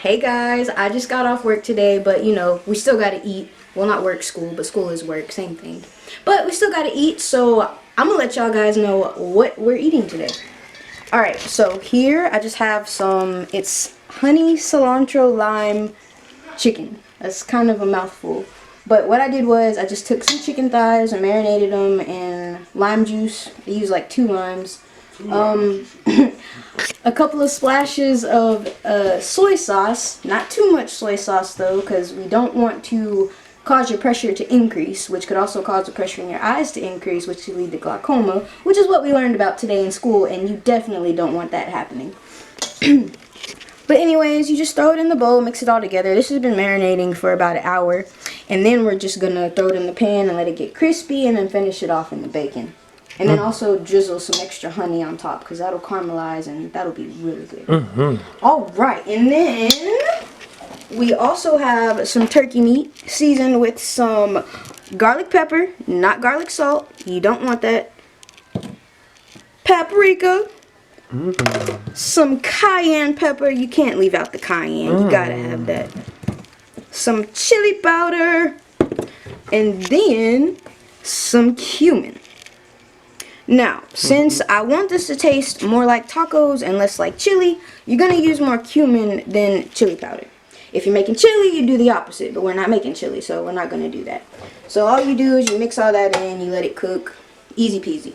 Hey guys, I just got off work today, but you know, we still gotta eat. Well, not work, school, but school is work, same thing. But we still gotta eat, so I'm gonna let y'all guys know what we're eating today. Alright, so here I just have some, it's honey cilantro lime chicken. That's kind of a mouthful. But what I did was I just took some chicken thighs and marinated them in lime juice. I used like 2 limes. A couple of splashes of soy sauce. Not too much soy sauce though, because we don't want to cause your pressure to increase, which could also cause the pressure in your eyes to increase, which could lead to glaucoma, which is what we learned about today in school, and you definitely don't want that happening. But anyways, you just throw it in the bowl, mix it all together. This has been marinating for about an hour, and then we're just gonna throw it in the pan and let it get crispy, and then finish it off in the bacon. And then also drizzle some extra honey on top, because that'll caramelize and that'll be really good. Alright, and then we also have some turkey meat seasoned with some garlic pepper, not garlic salt. You don't want that. Paprika. Some cayenne pepper. You can't leave out the cayenne. You gotta have that. Some chili powder. And then some cumin. Now, since I want this to taste more like tacos and less like chili, you're going to use more cumin than chili powder. If you're making chili, you do the opposite, but we're not making chili, so we're not going to do that. So all you do is you mix all that in, you let it cook, easy peasy.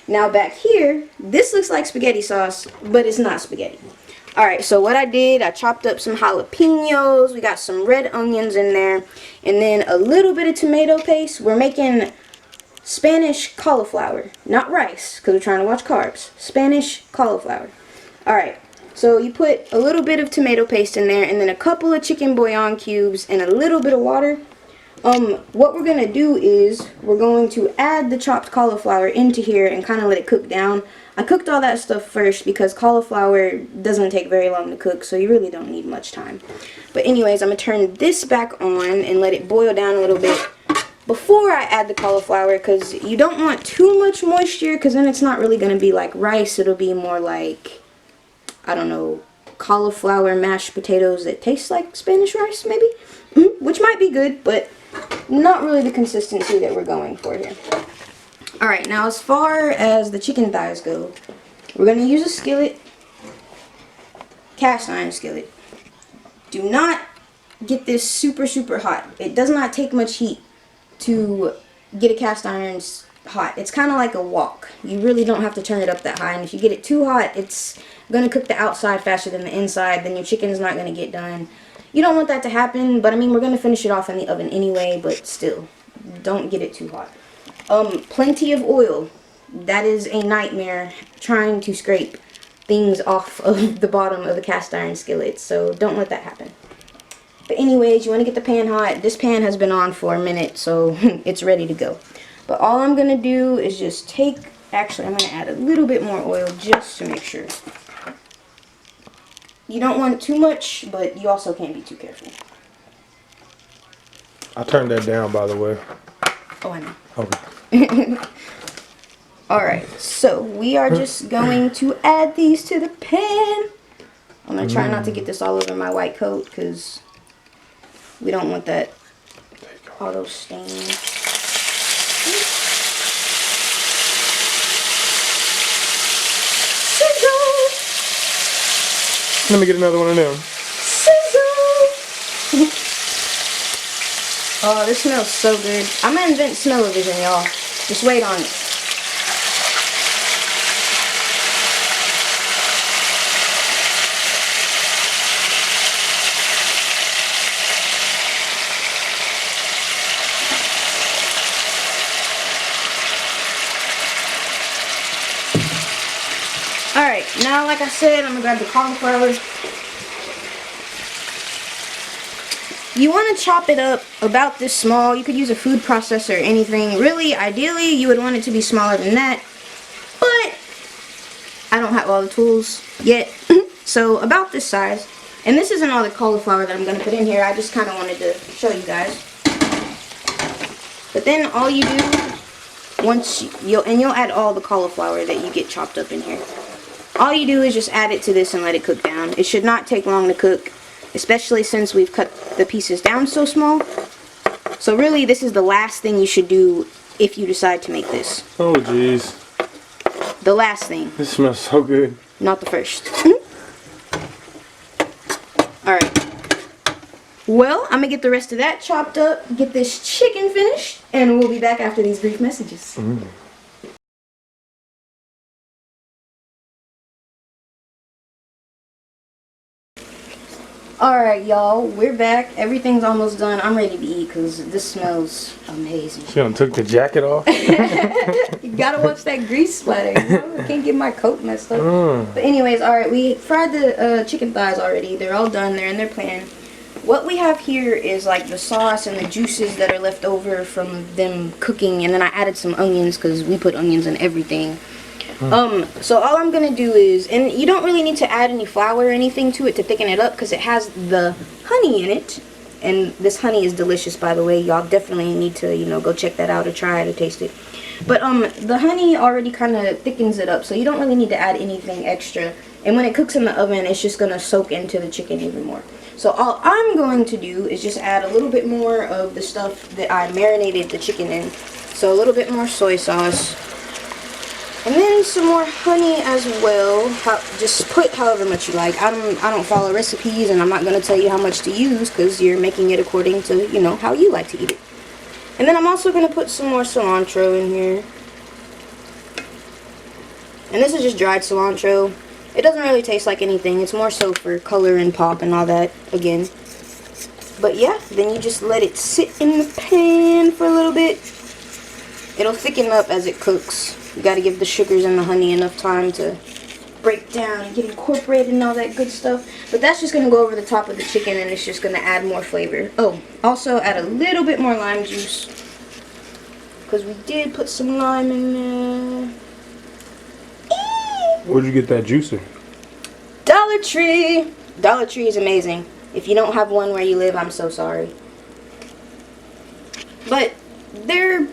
Now back here, this looks like spaghetti sauce, but it's not spaghetti. Alright, so what I did, I chopped up some jalapenos, we got some red onions in there, and then a little bit of tomato paste. We're making Spanish cauliflower, not rice, because we're trying to watch carbs. Spanish cauliflower. Alright, so you put a little bit of tomato paste in there, and then a couple of chicken bouillon cubes, and a little bit of water. What we're going to do is, we're going to add the chopped cauliflower into here and kind of let it cook down. I cooked all that stuff first, because cauliflower doesn't take very long to cook, so you really don't need much time. But anyways, I'm going to turn this back on and let it boil down a little bit before I add the cauliflower, because you don't want too much moisture, because then it's not really going to be like rice. It'll be more like, I don't know, cauliflower mashed potatoes that taste like Spanish rice, maybe? Which might be good, but not really the consistency that we're going for here. Alright, now as far as the chicken thighs go, we're going to use a skillet, cast iron skillet. Do not get this super hot. It does not take much heat to get a cast iron hot. It's kind of like a wok. You really don't have to turn it up that high, and if you get it too hot, it's going to cook the outside faster than the inside, then your chicken is not going to get done. You don't want that to happen, but I mean, we're going to finish it off in the oven anyway, but still, don't get it too hot. Plenty of oil. That is a nightmare, trying to scrape things off of the bottom of the cast iron skillet, so don't let that happen. But anyways, you want to get the pan hot. This pan has been on for a minute, so it's ready to go. But all I'm going to do is just take, actually I'm going to add a little bit more oil just to make sure. You don't want too much, but you also can't be too careful. I turned that down, by the way. Oh, I know. Okay. Alright, so we are just going to add these to the pan. I'm going to try not to get this all over my white coat, because we don't want that auto stain. Sizzle! Let me get another one of them. Sizzle! Oh, this smells so good. I'm going to invent smell-o-vision, y'all. Just wait on it. Alright, now like I said, I'm going to grab the cauliflower. You want to chop it up about this small. You could use a food processor or anything. Really, ideally, you would want it to be smaller than that. But I don't have all the tools yet. So about this size. And this isn't all the cauliflower that I'm going to put in here. I just kind of wanted to show you guys. But then all you do, you'll add all the cauliflower that you get chopped up in here. All you do is just add it to this and let it cook down. It should not take long to cook. especially since we've cut the pieces down so small. So really, this is the last thing you should do if you decide to make this. Oh, jeez. The last thing. This smells so good. Not the first. Alright. Well, I'm going to get the rest of that chopped up, get this chicken finished, and we'll be back after these brief messages. Alright, y'all, we're back. Everything's almost done. I'm ready to eat because this smells amazing. She done took the jacket off. You gotta watch that grease splatter. You know? I can't get my coat messed up. But anyways, alright, we fried the chicken thighs already. They're all done. They're in their pan. What we have here is like the sauce and the juices that are left over from them cooking. And then I added some onions because we put onions in everything. So all I'm gonna do is, and you don't really need to add any flour or anything to it to thicken it up because it has the honey in it, and this honey is delicious, by the way. Y'all definitely need to, you know, go check that out or try it or taste it. But the honey already kind of thickens it up, so you don't really need to add anything extra. And when it cooks in the oven, it's just gonna soak into the chicken even more. So all I'm going to do is just add a little bit more of the stuff that I marinated the chicken in. So a little bit more soy sauce. And then some more honey as well. Just put however much you like. I don't follow recipes, and I'm not going to tell you how much to use because you're making it according to, you know, how you like to eat it. And then I'm also going to put some more cilantro in here. And this is just dried cilantro. It doesn't really taste like anything. It's more so for color and pop and all that again. But yeah, then you just let it sit in the pan for a little bit. It'll thicken up as it cooks. You gotta give the sugars and the honey enough time to break down and get incorporated and all that good stuff. But that's just gonna go over the top of the chicken, and it's just gonna add more flavor. Oh, also add a little bit more lime juice, because we did put some lime in there. Where'd you get that juicer? Dollar Tree. Dollar Tree is amazing. If you don't have one where you live, I'm so sorry. But they're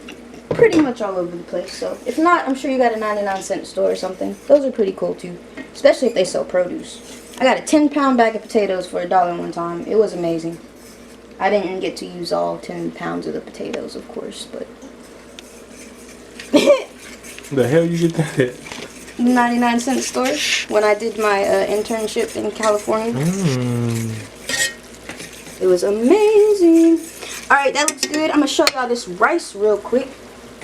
pretty much all over the place, so if not, I'm sure you got a 99-cent store or something. Those are pretty cool too, especially if they sell produce. I got a 10-pound bag of potatoes for $1 one time. It was amazing. I didn't get to use all 10 pounds of the potatoes, of course, but The hell you get that at? 99-cent store when I did my internship in California. It was amazing. Alright, that looks good. I'm gonna show y'all this rice real quick.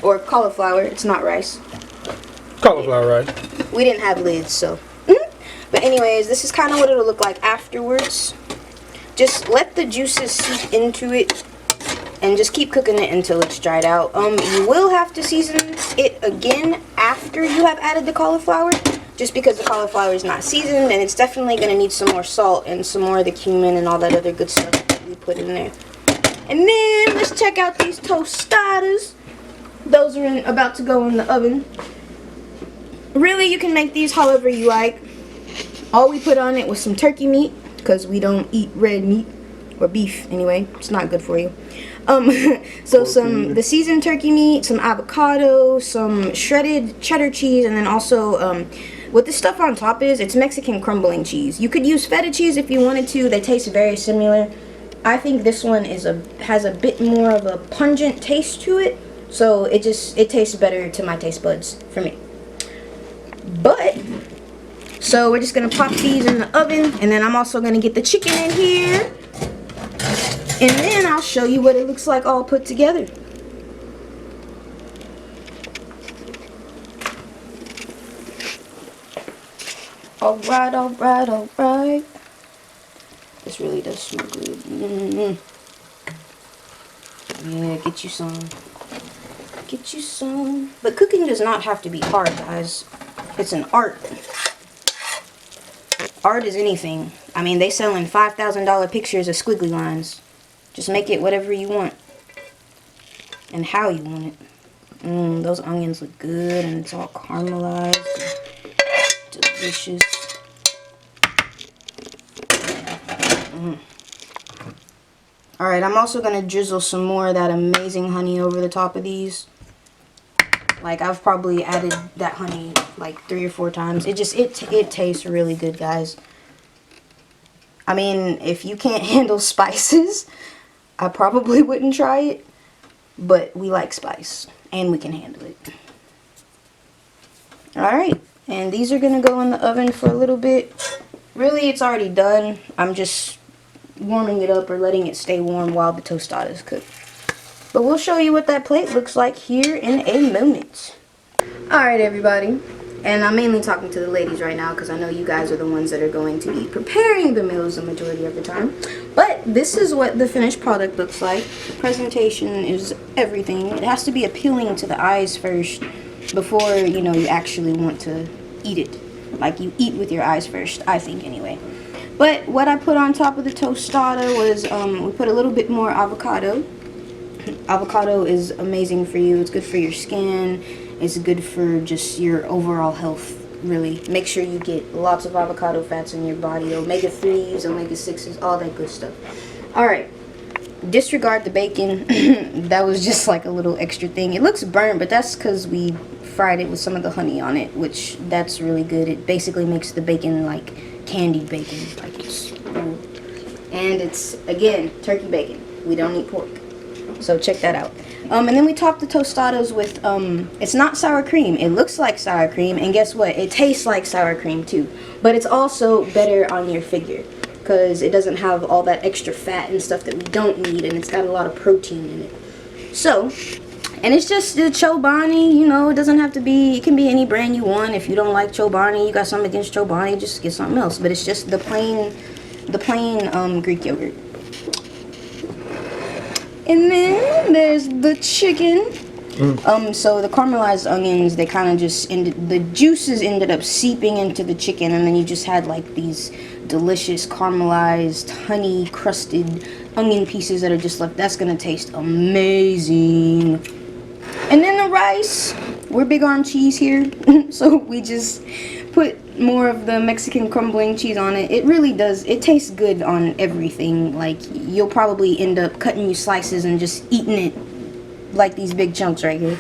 Or cauliflower. It's not rice. Cauliflower rice. We didn't have lids, so. But anyways, this is kind of what it'll look like afterwards. Just let the juices seep into it and just keep cooking it until it's dried out. You will have to season it again after you have added the cauliflower, just because the cauliflower is not seasoned, and it's definitely going to need some more salt and some more of the cumin and all that other good stuff that we put in there. And then let's check out these tostadas. Those are about to go in the oven. Really, you can make these however you like. All we put on it was some turkey meat, because we don't eat red meat, or beef anyway. It's not good for you. So the seasoned turkey meat, some avocado, some shredded cheddar cheese, and then also what this stuff on top is, it's Mexican crumbling cheese. You could use feta cheese if you wanted to. They taste very similar. I think this one has a bit more of a pungent taste to it. So it tastes better to my taste buds for me. But so we're just gonna pop these in the oven, and then I'm also gonna get the chicken in here, and then I'll show you what it looks like all put together. Alright, alright, alright. This really does smell good. Yeah, get you some. Get you some. But cooking does not have to be hard, guys. It's an art. Art is anything. I mean, they selling $5,000 pictures of squiggly lines. Just make it whatever you want. And how you want it. Those onions look good, and it's all caramelized. Delicious. Alright, I'm also going to drizzle some more of that amazing honey over the top of these. Like, I've probably added that honey like 3 or 4 times. It tastes really good, guys. I mean, if you can't handle spices, I probably wouldn't try it. But we like spice, and we can handle it. Alright, and these are going to go in the oven for a little bit. Really, it's already done. I'm just warming it up or letting it stay warm while the tostadas cook. But we'll show you what that plate looks like here in a moment. Alright, everybody. And I'm mainly talking to the ladies right now because I know you guys are the ones that are going to be preparing the meals the majority of the time. But this is what the finished product looks like. The presentation is everything. It has to be appealing to the eyes first before, you know, you actually want to eat it. Like, you eat with your eyes first, I think, anyway. But what I put on top of the tostada was, we put a little bit more avocado. Avocado is amazing for you. It's good for your skin. It's good for just your overall health, really. Make sure you get lots of avocado fats in your body. Omega-3s, omega-6s, all that good stuff. Alright. Disregard the bacon. That was just like a little extra thing. It looks burnt, but that's because we fried it with some of the honey on it, which that's really good. It basically makes the bacon like candied bacon. Like it's, and it's, again, turkey bacon. We don't eat pork. So check that out. And then we topped the tostadas with, it's not sour cream. It looks like sour cream, and guess what? It tastes like sour cream too. But it's also better on your figure because it doesn't have all that extra fat and stuff that we don't need, and it's got a lot of protein in it. So, and it's just the Chobani, you know, it doesn't have to be, it can be any brand you want. If you don't like Chobani, you got something against Chobani, just get something else. But it's just the plain Greek yogurt. And then there's the chicken. So the caramelized onions, they kind of just the juices ended up seeping into the chicken, and then you just had like these delicious caramelized, honey crusted onion pieces that are just left. That's gonna taste amazing. And then the rice, we're big on cheese here, so we just put more of the Mexican crumbling cheese on it. It really does, it tastes good on everything. Like, you'll probably end up cutting you slices and just eating it like these big chunks right here.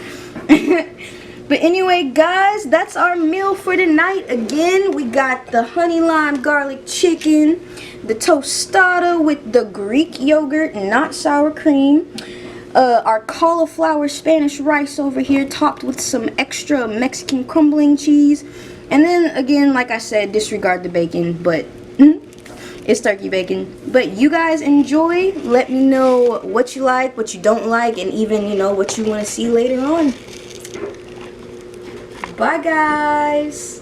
But anyway, guys, that's our meal for tonight. Again, we got the honey lime garlic chicken, the tostada with the Greek yogurt, not sour cream, our cauliflower Spanish rice over here topped with some extra Mexican crumbling cheese. And then, again, like I said, disregard the bacon, but it's turkey bacon. But you guys enjoy. Let me know what you like, what you don't like, and even, you know, what you want to see later on. Bye, guys.